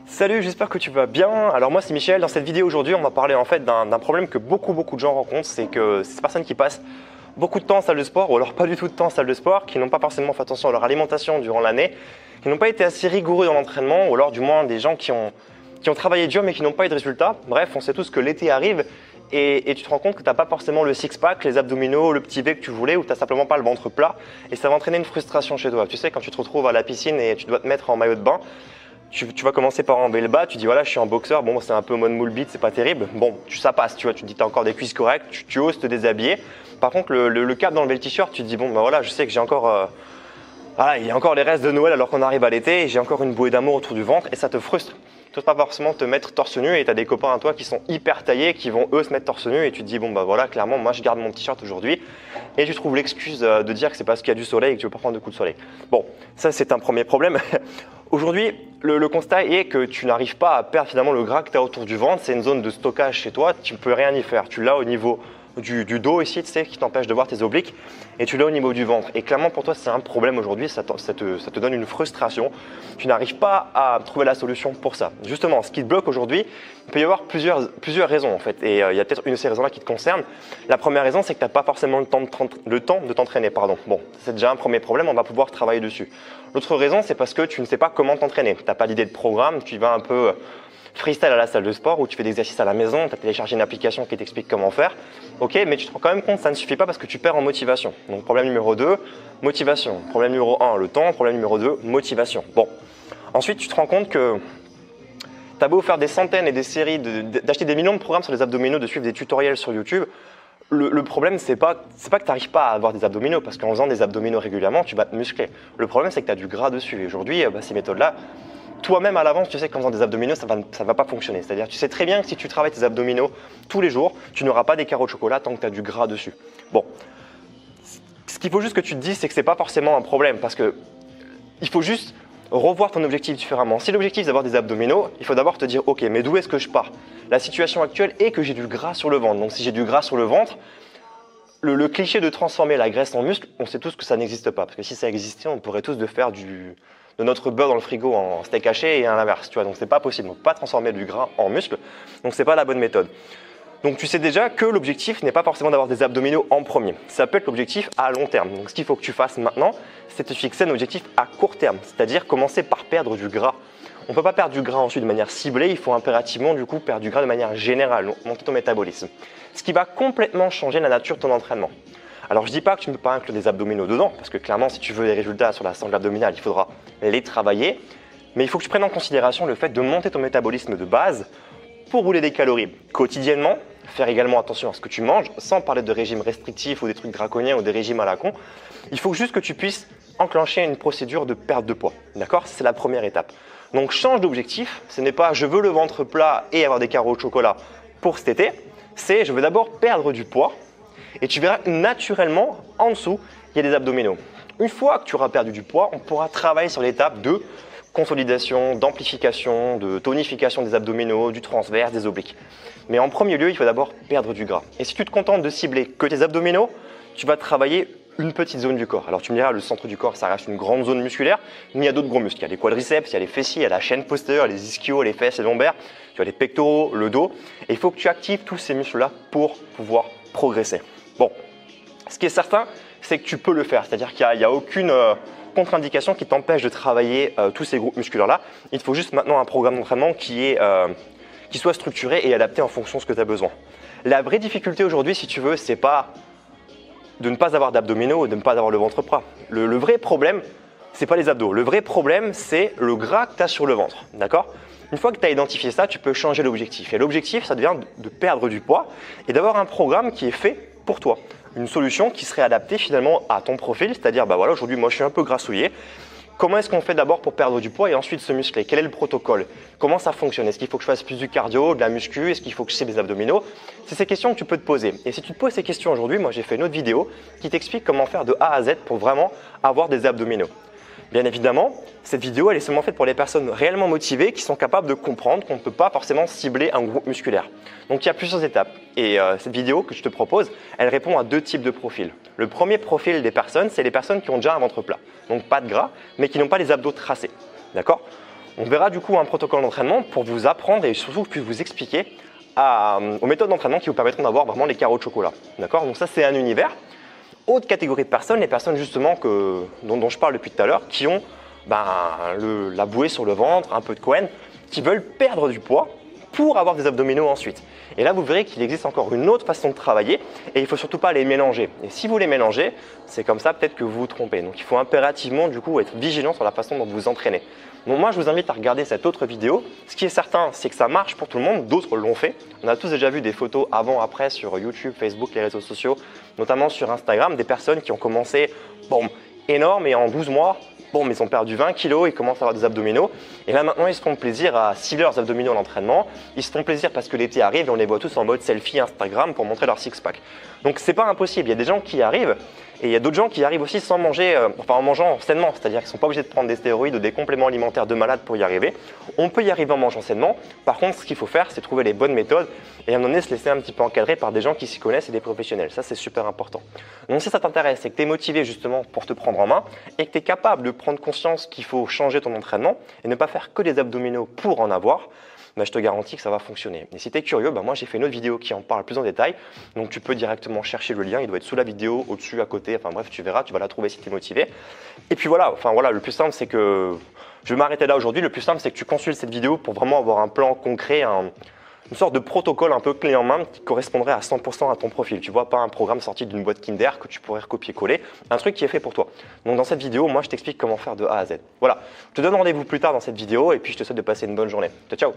Salut, j'espère que tu vas bien. Alors moi c'est Michel, dans cette vidéo aujourd'hui on va parler en fait d'un problème que beaucoup de gens rencontrent, c'est que ces personnes qui passent beaucoup de temps en salle de sport ou alors pas du tout de temps en salle de sport, qui n'ont pas forcément fait attention à leur alimentation durant l'année, qui n'ont pas été assez rigoureux dans l'entraînement ou alors du moins des gens qui ont travaillé dur mais qui n'ont pas eu de résultats. Bref, on sait tous que l'été arrive et tu te rends compte que tu n'as pas forcément le six-pack, les abdominaux, le petit V que tu voulais ou tu n'as simplement pas le ventre plat et ça va entraîner une frustration chez toi. Tu sais, quand tu te retrouves à la piscine et tu dois te mettre en maillot de bain, tu vas commencer par enlever le bas, tu dis voilà je suis un boxeur, bon c'est un peu mode moule bite, c'est pas terrible, bon ça passe, tu vois, tu te dis t'as encore des cuisses correctes, tu oses te déshabiller. Par contre le cap d'enlever le t-shirt, tu te dis bon ben voilà je sais que j'ai encore, il y a encore les restes de Noël alors qu'on arrive à l'été et j'ai encore une bouée d'amour autour du ventre et ça te frustre. Tu n'oses pas forcément te mettre torse nu et tu as des copains à toi qui sont hyper taillés, qui vont eux se mettre torse nu et tu te dis bon bah voilà clairement moi je garde mon t-shirt aujourd'hui et tu trouves l'excuse de dire que c'est parce qu'il y a du soleil et que tu veux pas prendre de coups de soleil. Bon, ça c'est un premier problème. Aujourd'hui, le constat est que tu n'arrives pas à perdre finalement le gras que tu as autour du ventre. C'est une zone de stockage chez toi, tu ne peux rien y faire. Tu l'as au niveau du dos ici, tu sais, qui t'empêche de voir tes obliques, et tu l'as au niveau du ventre. Et clairement pour toi c'est un problème aujourd'hui, ça te donne une frustration. Tu n'arrives pas à trouver la solution pour ça. Justement, ce qui te bloque aujourd'hui, il peut y avoir plusieurs raisons en fait. Et il y a peut-être une de ces raisons-là qui te concerne. La première raison, c'est que tu n'as pas forcément le temps de t'entraîner. Bon, c'est déjà un premier problème, on va pouvoir travailler dessus. L'autre raison, c'est parce que tu ne sais pas comment t'entraîner. Tu n'as pas d'idée de programme, tu vas un peu freestyle à la salle de sport où tu fais des exercices à la maison, tu as téléchargé une application qui t'explique comment faire. Ok, mais tu te rends quand même compte que ça ne suffit pas parce que tu perds en motivation. Donc problème numéro 2, motivation. Problème numéro 1, le temps. Problème numéro 2, motivation. Bon, ensuite tu te rends compte que tu as beau faire des centaines et des séries, d'acheter des millions de programmes sur les abdominaux, de suivre des tutoriels sur YouTube. Le problème, c'est pas que tu n'arrives pas à avoir des abdominaux, parce qu'en faisant des abdominaux régulièrement, tu vas te muscler. Le problème, c'est que tu as du gras dessus. Et aujourd'hui, ces méthodes-là, toi-même à l'avance, tu sais qu'en faisant des abdominaux, ça ne va pas fonctionner. C'est-à-dire, tu sais très bien que si tu travailles tes abdominaux tous les jours, tu n'auras pas des carreaux de chocolat tant que tu as du gras dessus. Bon, ce qu'il faut juste que tu te dises, c'est que ce n'est pas forcément un problème, parce que il faut juste revoir ton objectif différemment. Si l'objectif est d'avoir des abdominaux, il faut d'abord te dire ok, mais d'où est-ce que je pars? La situation actuelle est que j'ai du gras sur le ventre. Donc si j'ai du gras sur le ventre, le cliché de transformer la graisse en muscle, on sait tous que ça n'existe pas. Parce que si ça existait, on pourrait tous faire de notre beurre dans le frigo en steak haché et à l'inverse. Donc c'est pas possible. On ne peut pas transformer du gras en muscle. Donc c'est pas la bonne méthode. Donc tu sais déjà que l'objectif n'est pas forcément d'avoir des abdominaux en premier. Ça peut être l'objectif à long terme. Donc ce qu'il faut que tu fasses maintenant, c'est te fixer un objectif à court terme. C'est-à-dire commencer par perdre du gras. On ne peut pas perdre du gras ensuite de manière ciblée, il faut impérativement du coup perdre du gras de manière générale, monter ton métabolisme. Ce qui va complètement changer la nature de ton entraînement. Alors je ne dis pas que tu ne peux pas inclure des abdominaux dedans, parce que clairement si tu veux des résultats sur la sangle abdominale, il faudra les travailler. Mais il faut que tu prennes en considération le fait de monter ton métabolisme de base pour brûler des calories quotidiennement, faire également attention à ce que tu manges, sans parler de régime restrictif ou des trucs draconiens ou des régimes à la con. Il faut juste que tu puisses enclencher une procédure de perte de poids. D'accord? C'est la première étape. Donc change d'objectif. Ce n'est pas je veux le ventre plat et avoir des carreaux de chocolat pour cet été. C'est je veux d'abord perdre du poids et tu verras naturellement en dessous, il y a des abdominaux. Une fois que tu auras perdu du poids, on pourra travailler sur l'étape de consolidation, d'amplification, de tonification des abdominaux, du transverse, des obliques. Mais en premier lieu, il faut d'abord perdre du gras. Et si tu te contentes de cibler que tes abdominaux, tu vas travailler une petite zone du corps. Alors tu me diras, le centre du corps, ça reste une grande zone musculaire, mais il y a d'autres gros muscles. Il y a les quadriceps, il y a les fessiers, il y a la chaîne postérieure, les ischios, les fesses, les lombaires, tu as les pectoraux, le dos. Et il faut que tu actives tous ces muscles-là pour pouvoir progresser. Bon, ce qui est certain, c'est que tu peux le faire. C'est-à-dire qu'il n'y a aucune contre-indication qui t'empêche de travailler tous ces groupes musculaires-là. Il te faut juste maintenant un programme d'entraînement qui soit structuré et adapté en fonction de ce que tu as besoin. La vraie difficulté aujourd'hui, si tu veux, c'est pas de ne pas avoir d'abdominaux, de ne pas avoir le ventre plat. Le vrai problème, c'est pas les abdos. Le vrai problème, c'est le gras que tu as sur le ventre. D'accord? Une fois que tu as identifié ça, tu peux changer l'objectif. Et l'objectif, ça devient de perdre du poids et d'avoir un programme qui est fait pour toi. Une solution qui serait adaptée finalement à ton profil, c'est-à-dire bah voilà, aujourd'hui moi je suis un peu grassouillé. Comment est-ce qu'on fait d'abord pour perdre du poids et ensuite se muscler? Quel est le protocole? Comment ça fonctionne? Est-ce qu'il faut que je fasse plus du cardio, de la muscu? Est-ce qu'il faut que je cible des abdominaux? C'est ces questions que tu peux te poser. Et si tu te poses ces questions aujourd'hui, moi j'ai fait une autre vidéo qui t'explique comment faire de A à Z pour vraiment avoir des abdominaux. Bien évidemment, cette vidéo elle est seulement faite pour les personnes réellement motivées qui sont capables de comprendre qu'on ne peut pas forcément cibler un groupe musculaire. Donc il y a plusieurs étapes et cette vidéo que je te propose, elle répond à deux types de profils. Le premier profil des personnes, c'est les personnes qui ont déjà un ventre plat, donc pas de gras, mais qui n'ont pas les abdos tracés. D'accord? On verra du coup un protocole d'entraînement pour vous apprendre et surtout puis vous expliquer aux méthodes d'entraînement qui vous permettront d'avoir vraiment les carreaux de chocolat. D'accord? Donc ça, c'est un univers. Autre catégorie de personnes, les personnes justement dont je parle depuis tout à l'heure, qui ont la bouée sur le ventre, un peu de Cohen, qui veulent perdre du poids pour avoir des abdominaux ensuite. Et là, vous verrez qu'il existe encore une autre façon de travailler et il ne faut surtout pas les mélanger. Et si vous les mélangez, c'est comme ça peut-être que vous vous trompez. Donc, il faut impérativement du coup être vigilant sur la façon dont vous vous entraînez. Donc moi, je vous invite à regarder cette autre vidéo. Ce qui est certain, c'est que ça marche pour tout le monde. D'autres l'ont fait. On a tous déjà vu des photos avant-après sur YouTube, Facebook, les réseaux sociaux, notamment sur Instagram, des personnes qui ont commencé énorme et en 12 mois, mais ils ont perdu 20 kilos, ils commencent à avoir des abdominaux. Et là maintenant, ils se font plaisir à cibler leurs abdominaux à l'entraînement. Ils se font plaisir parce que l'été arrive et on les voit tous en mode selfie Instagram pour montrer leur six-pack. Donc c'est pas impossible, il y a des gens qui y arrivent. Et il y a d'autres gens qui arrivent aussi sans manger, en mangeant sainement, c'est-à-dire qu'ils ne sont pas obligés de prendre des stéroïdes ou des compléments alimentaires de malade pour y arriver. On peut y arriver en mangeant sainement. Par contre, ce qu'il faut faire, c'est trouver les bonnes méthodes et à un moment donné se laisser un petit peu encadrer par des gens qui s'y connaissent et des professionnels. Ça, c'est super important. Donc si ça t'intéresse et que tu es motivé justement pour te prendre en main et que tu es capable de prendre conscience qu'il faut changer ton entraînement et ne pas faire que des abdominaux pour en avoir, je te garantis que ça va fonctionner. Et si tu es curieux, moi j'ai fait une autre vidéo qui en parle plus en détail. Donc tu peux directement chercher le lien, il doit être sous la vidéo, au-dessus, à côté. Enfin bref, tu verras, tu vas la trouver si tu es motivé. Et puis voilà, le plus simple c'est que je vais m'arrêter là aujourd'hui. Le plus simple c'est que tu consultes cette vidéo pour vraiment avoir un plan concret, une sorte de protocole un peu clé en main qui correspondrait à 100% à ton profil. Tu vois, pas un programme sorti d'une boîte Kinder que tu pourrais recopier-coller, un truc qui est fait pour toi. Donc dans cette vidéo, moi je t'explique comment faire de A à Z. Voilà, je te donne rendez-vous plus tard dans cette vidéo et puis je te souhaite de passer une bonne journée. Ciao, ciao.